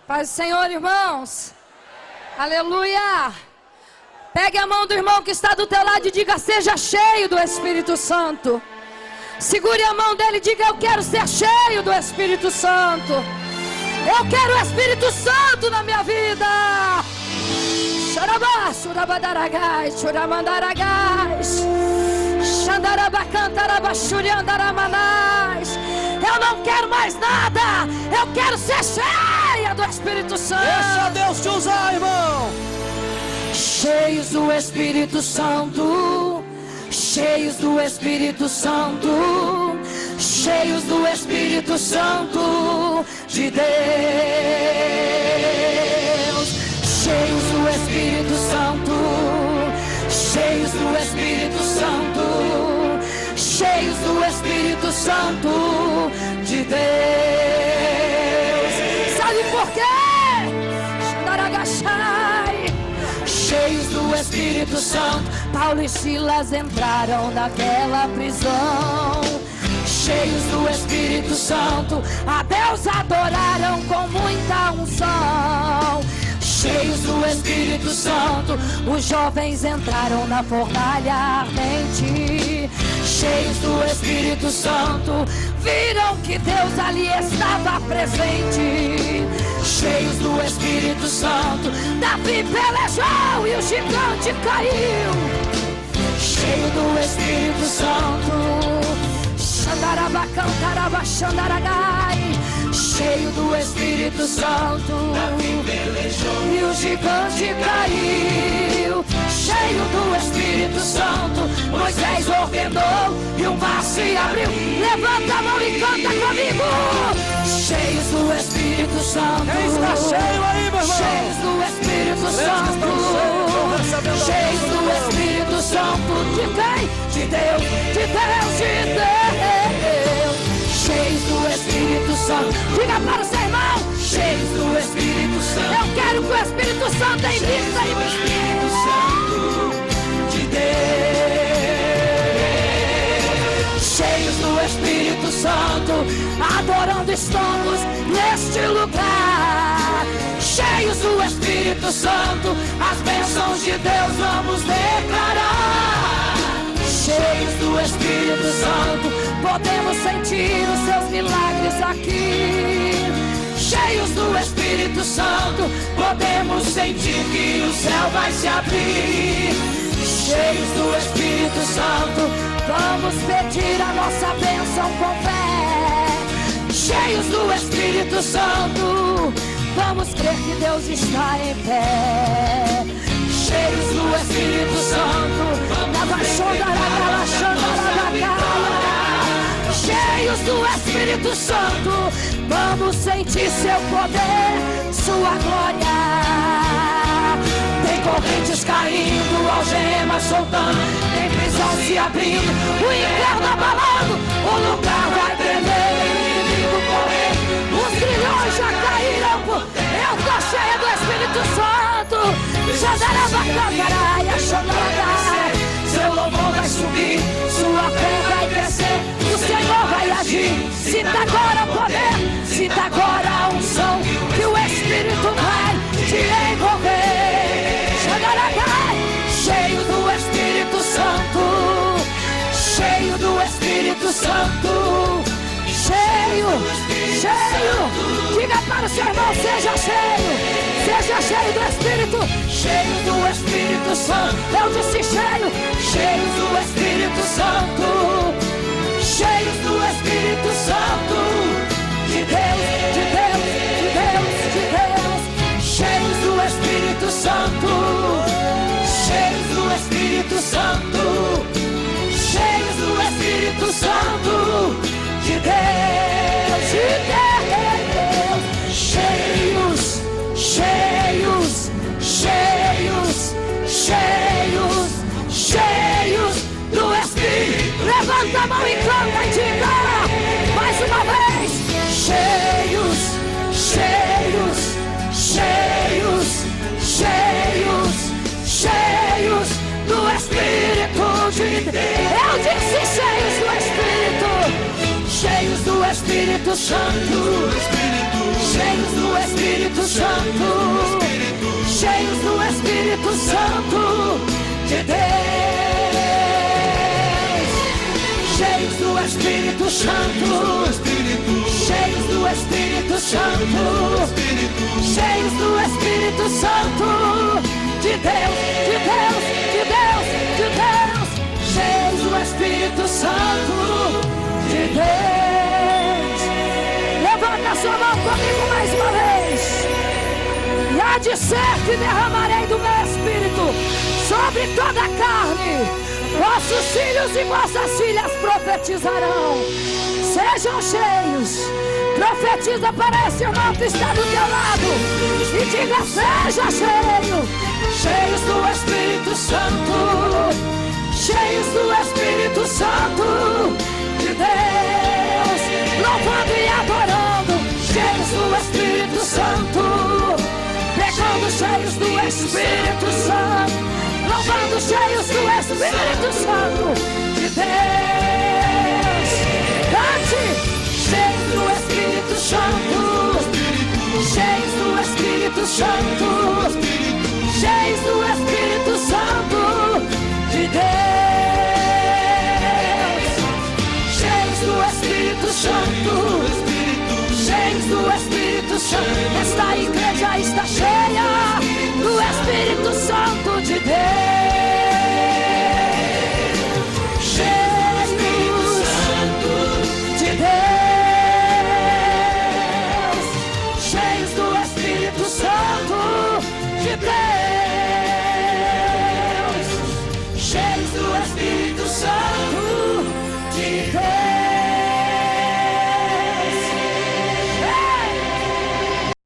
Paz do Senhor, irmãos. Aleluia. Pegue a mão do irmão que está do teu lado e diga: seja cheio do Espírito Santo. Segure a mão dele e diga: eu quero ser cheio do Espírito Santo. Eu quero o Espírito Santo na minha vida. Xarabá, xurabadaragás, xuramandaragás, xandarabacantarabaxuriandaramanás. Eu não quero mais nada. Eu quero ser cheia do Espírito Santo. Deixa Deus te usar, irmão. Cheios do Espírito Santo, cheios do Espírito Santo, cheios do Espírito Santo de Deus, cheios do Espírito Santo, cheios do Espírito Santo, cheios do Espírito Santo de Deus. Sabe por quê? Cheios do Espírito Santo, Paulo e Silas entraram naquela prisão. Cheios do Espírito Santo, a Deus adoraram com muita unção. Cheios do Espírito Santo, os jovens entraram na fornalha ardente. Cheios do Espírito Santo, viram que Deus ali estava presente. Cheios do Espírito Santo, Davi pelejou e o gigante caiu. Cheio do Espírito Santo, xandarabacantarabaxandaragai. Cheio do Espírito Santo, Davi pelejou e o gigante caiu. Cheio do Espírito Santo, Moisés ordenou e o mar se abriu. Levanta a mão e canta comigo. Cheios do Espírito Santo. Quem está cheio aí, meu irmão? Cheios do Espírito Santo. Cheios do Espírito Santo. De quem? De Deus, de Deus, de Deus. Cheios do Espírito Santo. Diga para o seu irmão: cheios do Espírito Santo. Eu quero que o Espírito Santo invista em mim. Espírito Santo de Deus. Cheios do Espírito Santo, adorando estamos neste lugar. Cheios do Espírito Santo, as bênçãos de Deus vamos declarar. Cheios do Espírito Santo, podemos sentir os seus milagres aqui. Cheios do Espírito Santo, podemos sentir que o céu vai se abrir. Cheios do Espírito Santo, vamos pedir a nossa bênção com fé. Cheios do Espírito Santo, vamos crer que Deus está em pé. Cheios do Espírito Santo, cheios do Espírito Santo, vamos sentir seu poder, sua glória. Tem correntes caindo, algemas soltando, tem prisão se abrindo, o inferno abalando, o lugar vai tremer, o inimigo correr, os grilhões já caíram. Eu tô cheia do Espírito Santo. Seu louvor vai subir, sua fé vai crescer, o Senhor vai agir. Sinta agora o poder, sinta agora a unção, que o Espírito vai te envolver. Cheio do Espírito Santo, cheio do Espírito Santo, cheio, cheio. Diga para o seu irmão: seja cheio do Espírito, cheio do Espírito Santo. Eu disse cheio, cheio do Espírito Santo, cheios do Espírito Santo, de Deus, de Deus, de Deus, de Deus. Cheios do Espírito Santo, cheios do Espírito Santo, cheios do Espírito Santo, de Deus, de Deus. Cheios, cheios, cheios, cheios, cheios do Espírito. Levanta a mão e canta e diga mais uma vez: cheios, cheios, cheios, cheios, cheios do Espírito de Deus. Eu disse cheios do Espírito, cheios do Espírito Santo, cheios do Espírito Santo, cheios do Espírito Santo, de Deus, de Deus, de Deus, de Deus, cheios do Espírito Santo, de Deus. Levanta a sua mão comigo mais uma vez. E há de ser que derramarei do meu Espírito sobre toda a carne. Vossos filhos e vossas filhas profetizarão. Sejam cheios. Profetiza para esse irmão que está do teu lado e diga: seja cheio. Cheios do Espírito Santo, cheios do Espírito Santo, de Deus, louvando e adorando. Cheios do Espírito Santo, pegando cheios do Espírito Santo, louvando cheios do Espírito Santo, de Deus. Cante! Cheios do Espírito Santo, cheios do Espírito Santo, cheios do Espírito Santo, de Deus. Cheios do Espírito Santo, cheios do Espírito Santo. Esta igreja está cheia do Espírito Santo de Deus. Cheios de Deus. Cheios do Espírito Santo.